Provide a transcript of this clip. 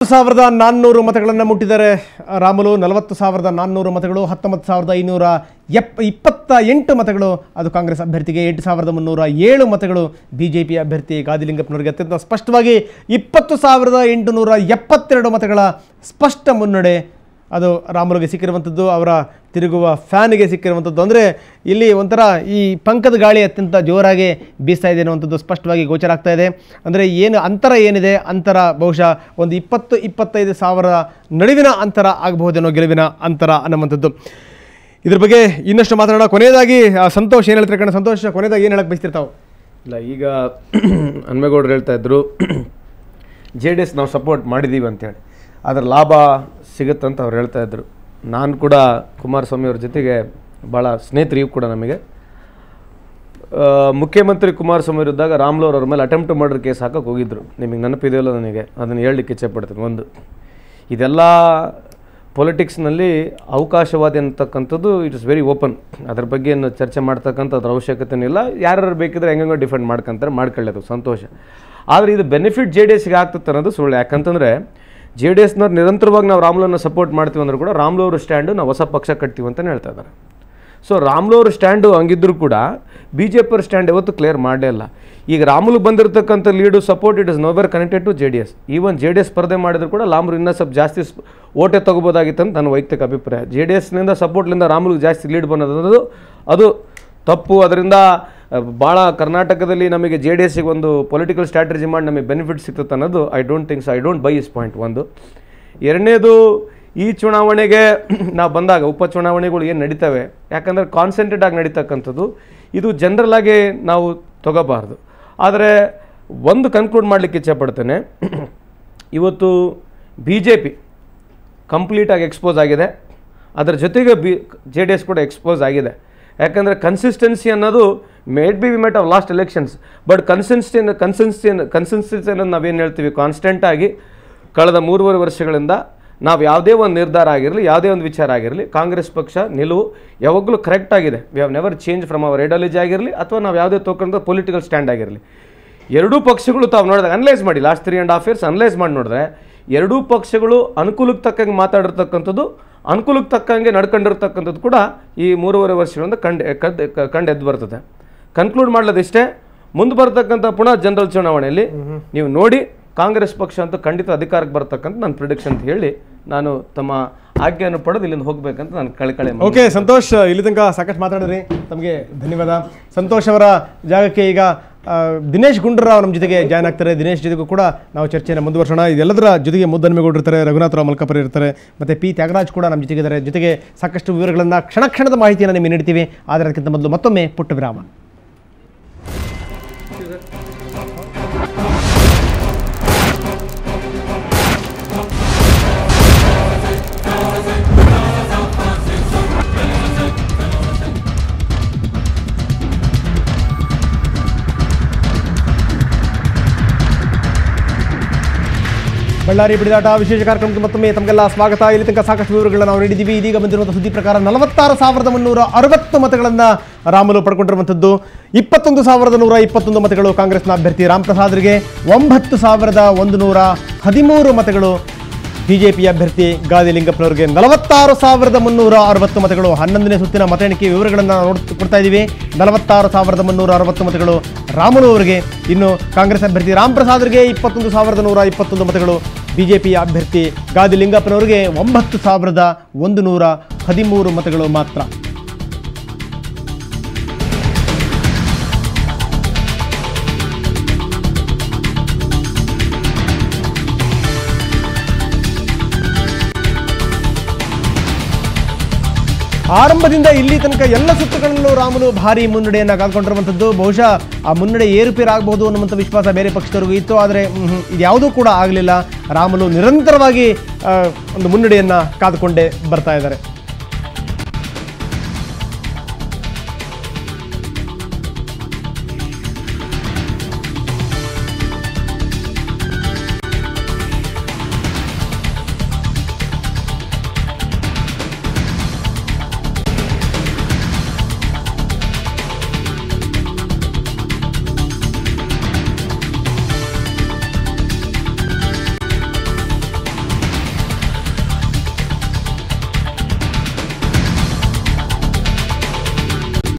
400 ಮತಗಳನ್ನು ಮುಟ್ಟಿದ್ದಾರೆ ರಾಮುಲು. 40,400 ಮತಗಳು, 19,528 ಮತಗಳು ಅದು ಕಾಂಗ್ರೆಸ್ ಅಭ್ಯರ್ಥಿಗೆ, 8,307 ಮತಗಳು ಬಿಜೆಪಿ ಅಭ್ಯರ್ಥಿ ಗಾದಿಲಿಂಗಪ್ಪನವರಿಗೆ. ಅತ್ಯಂತ ಸ್ಪಷ್ಟವಾಗಿ 20,872 ಮತಗಳ ಸ್ಪಷ್ಟ ಮುನ್ನಡೆ ಅದು ರಾಮುಲುಗೆ ಸಿಕ್ಕಿರುವಂಥದ್ದು, ಅವರ ತಿರುಗುವ ಫ್ಯಾನ್ಗೆ ಸಿಕ್ಕಿರುವಂಥದ್ದು. ಅಂದರೆ ಇಲ್ಲಿ ಒಂಥರ ಈ ಪಂಕದ ಗಾಳಿ ಅತ್ಯಂತ ಜೋರಾಗಿ ಬೀಸ್ತಾ ಇದೆ ಅನ್ನುವಂಥದ್ದು ಸ್ಪಷ್ಟವಾಗಿ ಗೋಚರ ಆಗ್ತಾ ಇದೆ. ಅಂದರೆ ಏನು ಅಂತರ ಏನಿದೆ, ಅಂತರ ಬಹುಶಃ ಒಂದು 20-25 ಸಾವಿರ ನಡುವಿನ ಅಂತರ ಆಗಬಹುದೇನೋ, ಗೆಲುವಿನ ಅಂತರ ಅನ್ನುವಂಥದ್ದು. ಇದ್ರ ಬಗ್ಗೆ ಇನ್ನಷ್ಟು ಮಾತಾಡೋಣ. ಕೊನೆಯದಾಗಿ ಸಂತೋಷ್ ಏನು ಹೇಳ್ತಾರೆ ಕಣ? ಸಂತೋಷ್, ಕೊನೆಯದಾಗಿ ಏನು ಹೇಳಕ್ಕೆ ಬಯಸ್ತಿರ್ತಾವೆ? ಇಲ್ಲ, ಈಗ ಹನುಮೇಗೌಡರು ಹೇಳ್ತಾ ಇದ್ರು JDS ನಾವು ಸಪೋರ್ಟ್ ಮಾಡಿದ್ದೀವಿ ಅಂತೇಳಿ, ಅದರ ಲಾಭ ಸಿಗುತ್ತಂತ ಅವ್ರು ಹೇಳ್ತಾ ಇದ್ರು. ನಾನು ಕೂಡ ಕುಮಾರಸ್ವಾಮಿ ಅವ್ರ ಜೊತೆಗೆ ಭಾಳ ಸ್ನೇಹಿತರಿಗೂ ಕೂಡ ನಮಗೆ. ಮುಖ್ಯಮಂತ್ರಿ ಕುಮಾರಸ್ವಾಮಿ ಇದ್ದಾಗ ರಾಮುಲು ಅವ್ರ ಮೇಲೆ ಅಟೆಂಪ್ಟ್ ಮರ್ಡರ್ ಕೇಸ್ ಹಾಕಕ್ಕೆ ಹೋಗಿದ್ರು. ನಿಮಗೆ ನೆನಪಿದೆಯಲ್ಲ? ನನಗೆ ಅದನ್ನು ಹೇಳಲಿಕ್ಕೆ ಇಚ್ಛೆಪಡ್ತೀನಿ. ಒಂದು, ಇದೆಲ್ಲ ಪೊಲಿಟಿಕ್ಸ್ನಲ್ಲಿ ಅವಕಾಶವಾದಿ ಅಂತಕ್ಕಂಥದ್ದು ಇಟ್ ಇಸ್ ವೆರಿ ಓಪನ್. ಅದ್ರ ಬಗ್ಗೆ ಏನು ಚರ್ಚೆ ಮಾಡ್ತಕ್ಕಂಥದ್ರ ಅವಶ್ಯಕತೆಯೂ ಇಲ್ಲ. ಯಾರು ಬೇಕಿದ್ರೆ ಹೆಂಗಂಗೋ ಡಿಫೆಂಡ್ ಮಾಡ್ಕೊಂತಾರೆ, ಮಾಡ್ಕೊಳ್ಳೋದು ಸಂತೋಷ. ಆದರೆ ಇದು ಬೆನಿಫಿಟ್ JDSಗೆ ಆಗ್ತದೆ ಅನ್ನೋದು ಸುಳ್ಳು. ಯಾಕಂತಂದರೆ JDSನವ್ರು ನಿರಂತರವಾಗಿ ನಾವು ರಾಮುಲನ್ನು ಸಪೋರ್ಟ್ ಮಾಡ್ತೀವಿ ಅಂದರೂ ಕೂಡ ರಾಮುಲು ಅವ್ರ ಸ್ಟ್ಯಾಂಡು ನಾವು ಹೊಸ ಪಕ್ಷ ಕಟ್ತೀವಿ ಅಂತಲೇ ಹೇಳ್ತಾ ಇದ್ದಾರೆ. ಸೊ ರಾಮುಲು ಅವ್ರ ಸ್ಟ್ಯಾಂಡು ಹಂಗಿದ್ರೂ ಕೂಡ BJP ಅವ್ರ ಸ್ಟ್ಯಾಂಡ್ ಯಾವತ್ತೂ ಕ್ಲಿಯರ್ ಮಾಡೇ ಇಲ್ಲ. ಈಗ ರಾಮುಲು ಬಂದಿರತಕ್ಕಂಥ lead support it is nowhere connected to JDS. Even JDS ಸ್ಪರ್ಧೆ ಮಾಡಿದ್ರು ಕೂಡ ರಾಮುಲು ಇನ್ನೂ ಸ್ವಲ್ಪ ಜಾಸ್ತಿ ಓಟೆ ತೊಗೋಬೋದಾಗಿತ್ತು ಅಂತ ನನ್ನ ವೈಯಕ್ತಿಕ ಅಭಿಪ್ರಾಯ. JDSನಿಂದ ಸಪೋರ್ಟ್ಲಿಂದ ರಾಮುಲಿಗೆ ಜಾಸ್ತಿ ಲೀಡ್ ಬಂದದ್ದು ಅದು ತಪ್ಪು. ಅದರಿಂದ ಭಾಳ ಕರ್ನಾಟಕದಲ್ಲಿ ನಮಗೆ JDSಗೆ ಒಂದು ಪೊಲಿಟಿಕಲ್ ಸ್ಟ್ರಾಟಜಿ ಮಾಡಿ ನಮಗೆ ಬೆನಿಫಿಟ್ ಸಿಗ್ತದೆ ಅನ್ನೋದು I don't think so. I don't by is point. ಒಂದು. ಎರಡನೇದು, ಈ ಚುನಾವಣೆಗೆ ನಾವು ಬಂದಾಗ ಉಪಚುನಾವಣೆಗಳು ಏನು ನಡೀತವೆ, ಯಾಕಂದರೆ ಕಾನ್ಸಂಟ್ರೇಟ್ ಆಗಿ ನಡೀತಕ್ಕಂಥದ್ದು, ಇದು ಜನರಲ್ ಆಗಿ ನಾವು ತಗೋಬಾರ್ದು. ಆದರೆ ಒಂದು ಕನ್ಕ್ಲೂಡ್ ಮಾಡಲಿಕ್ಕೆ ಇಚ್ಛೆಪಡ್ತೇನೆ, ಇವತ್ತು BJP ಕಂಪ್ಲೀಟಾಗಿ ಎಕ್ಸ್ಪೋಸ್ ಆಗಿದೆ, ಅದರ ಜೊತೆಗೆ JDS ಕೂಡ ಎಕ್ಸ್ಪೋಸ್ ಆಗಿದೆ. ಯಾಕಂದರೆ ಕನ್ಸಿಸ್ಟೆನ್ಸಿ ಅನ್ನೋದು made B we met of last elections, but consistency ಅನ್ನೋದು ನಾವೇನು ಹೇಳ್ತೀವಿ, ಕಾನ್ಸ್ಟೆಂಟಾಗಿ ಕಳೆದ 3.5 ವರ್ಷಗಳಿಂದ ನಾವು ಯಾವುದೇ ಒಂದು ನಿರ್ಧಾರ ಆಗಿರಲಿ, ಯಾವುದೇ ಒಂದು ವಿಚಾರ ಆಗಿರಲಿ, ಕಾಂಗ್ರೆಸ್ ಪಕ್ಷ ನಿಲುವು ಯಾವಾಗಲೂ ಕರೆಕ್ಟ್ ಆಗಿದೆ. We have never change from our ideology ಆಗಿರಲಿ ಅಥವಾ ನಾವು ಯಾವುದೇ ತೊಗೊಂಡ ಪೊಲಿಟಿಕಲ್ ಸ್ಟ್ಯಾಂಡ್ ಆಗಿರಲಿ. ಎರಡೂ ಪಕ್ಷಗಳು ತಾವು ನೋಡಿದಾಗ ಅನಲೈಸ್ ಮಾಡಿ, ಲಾಸ್ಟ್ 3.5 years ಅನಲೈಸ್ ಮಾಡಿ ನೋಡಿದ್ರೆ ಎರಡೂ ಪಕ್ಷಗಳು ಅನುಕೂಲಕ್ಕೆ ತಕ್ಕಂಗೆ ಮಾತಾಡಿರ್ತಕ್ಕಂಥದ್ದು, ಅನುಕೂಲಕ್ಕೆ ತಕ್ಕಂಗೆ ನಡ್ಕೊಂಡಿರ್ತಕ್ಕಂಥದ್ದು ಕೂಡ ಈ 3.5 ವರ್ಷಗಳಿಂದ ಕಂಡು ಬರ್ತದೆ. ಕನ್ಕ್ಲೂಡ್ ಮಾಡಲದಿಷ್ಟೇ, ಮುಂದೆ ಬರ್ತಕ್ಕಂಥ ಪುನಃ ಜನರಲ್ ಚುನಾವಣೆಯಲ್ಲಿ ನೀವು ನೋಡಿ ಕಾಂಗ್ರೆಸ್ ಪಕ್ಷ ಅಂತೂ ಖಂಡಿತ ಅಧಿಕಾರಕ್ಕೆ ಬರ್ತಕ್ಕಂಥ ನನ್ನ ಪ್ರಿಡಿಕ್ಷನ್ ಅಂತ ಹೇಳಿ ನಾನು ತಮ್ಮ ಆಜ್ಞೆಯನ್ನು ಪಡೆದು ಇಲ್ಲಿಂದ ಹೋಗ್ಬೇಕಂತ ನಾನು ಕಳೆ. ಓಕೆ ಸಂತೋಷ್, ಇಲ್ಲಿ ತನಕ ಸಾಕಷ್ಟು ಮಾತಾಡಿದ್ರಿ, ತಮಗೆ ಧನ್ಯವಾದ. ಸಂತೋಷ್ ಅವರ ಜಾಗಕ್ಕೆ ಈಗ ದಿನೇಶ್ ಗುಂಡೂರಾವ್ ನಮ್ಮ ಜೊತೆಗೆ ಜಾಯ್ನ್ ಆಗ್ತಾರೆ. ದಿನೇಶ್ ಜೊತೆಗೂ ಕೂಡ ನಾವು ಚರ್ಚೆಯನ್ನು ಮುಂದುವರ್ಸೋಣ. ಇದೆಲ್ಲದರ ಜೊತೆಗೆ ಮುದ್ದನ್ಮೇಗೌಡರು ಇರ್ತಾರೆ, ರಘುನಾಥರಾವ್ ಮಲ್ಕಾಪುರ ಇರ್ತಾರೆ, ಮತ್ತು P. ತ್ಯಾಗರಾಜ್ ಕೂಡ ನಮ್ಮ ಜೊತೆಗಿದ್ದಾರೆ. ಜೊತೆಗೆ ಸಾಕಷ್ಟು ವಿವರಗಳನ್ನು ಕ್ಷಣದ ಮಾಹಿತಿಯನ್ನು ನಿಮಗೆ ನೀಡ್ತೀವಿ. ಆದರೆ ಅದಕ್ಕಿಂತ ಮೊದಲು ಮತ್ತೊಮ್ಮೆ ಪುಟ್ಟ ವಿರಾಮ. ಬಳ್ಳಾರಿ ಬಿಡಿದಾಟ ವಿಶೇಷ ಕಾರ್ಯಕ್ರಮಕ್ಕೆ ಮತ್ತೊಮ್ಮೆ ತಮಗೆಲ್ಲ ಸ್ವಾಗತ. ಇಲ್ಲಿ ತನಕ ಸಾಕಷ್ಟು ವಿವರಗಳನ್ನು ನಾವು ನೀಡಿದ್ದೀವಿ. ಇದೀಗ ಬಂದಿರುವಂಥ ಸುದ್ದಿ ಪ್ರಕಾರ 46,360 ಮತಗಳನ್ನು ರಾಮುಲು ಪಡ್ಕೊಂಡಿರುವಂಥದ್ದು. 21,121 ಮತಗಳು ಕಾಂಗ್ರೆಸ್ನ ಅಭ್ಯರ್ಥಿ ರಾಮ್ ಪ್ರಸಾದ್ರಿಗೆ, 9,113 ಮತಗಳು BJP ಅಭ್ಯರ್ಥಿ ಗಾದಿಲಿಂಗಪ್ಪನವರಿಗೆ, 46,360 ಮತಗಳು. 11ನೇ ಸುತ್ತಿನ ಮತ ಎಣಿಕೆ ವಿವರಗಳನ್ನು ಕೊಡ್ತಾ ಇದ್ದೀವಿ. 46,360 ಮತಗಳು ರಾಮುಲು ಅವರಿಗೆ. ಇನ್ನು ಕಾಂಗ್ರೆಸ್ ಅಭ್ಯರ್ಥಿ ರಾಮ್ ಪ್ರಸಾದ್ರಿಗೆ 21,121 ಮತಗಳು. BJP ಅಭ್ಯರ್ಥಿ ಗಾದಿಲಿಂಗಪ್ಪನವರಿಗೆ 9,113 ಮತಗಳು ಮಾತ್ರ. ಆರಂಭದಿಂದ ಇಲ್ಲಿ ತನಕ ಎಲ್ಲ ಸುತ್ತುಗಳಲ್ಲೂ ರಾಮುಲು ಭಾರಿ ಮುನ್ನಡೆಯನ್ನು ಕಾಯ್ಕೊಂಡಿರುವಂಥದ್ದು. ಬಹುಶಃ ಆ ಮುನ್ನಡೆ ಏರುಪೇರು ಆಗಬಹುದು ಅನ್ನುವಂಥ ವಿಶ್ವಾಸ ಬೇರೆ ಪಕ್ಷದವರಿಗೂ ಇತ್ತು. ಆದರೆ ಇದ್ಯಾವುದೂ ಕೂಡ ಆಗಲಿಲ್ಲ. ರಾಮುಲು ನಿರಂತರವಾಗಿ ಒಂದು ಮುನ್ನಡೆಯನ್ನು ಕಾದುಕೊಂಡೇ ಬರ್ತಾ ಇದ್ದಾರೆ.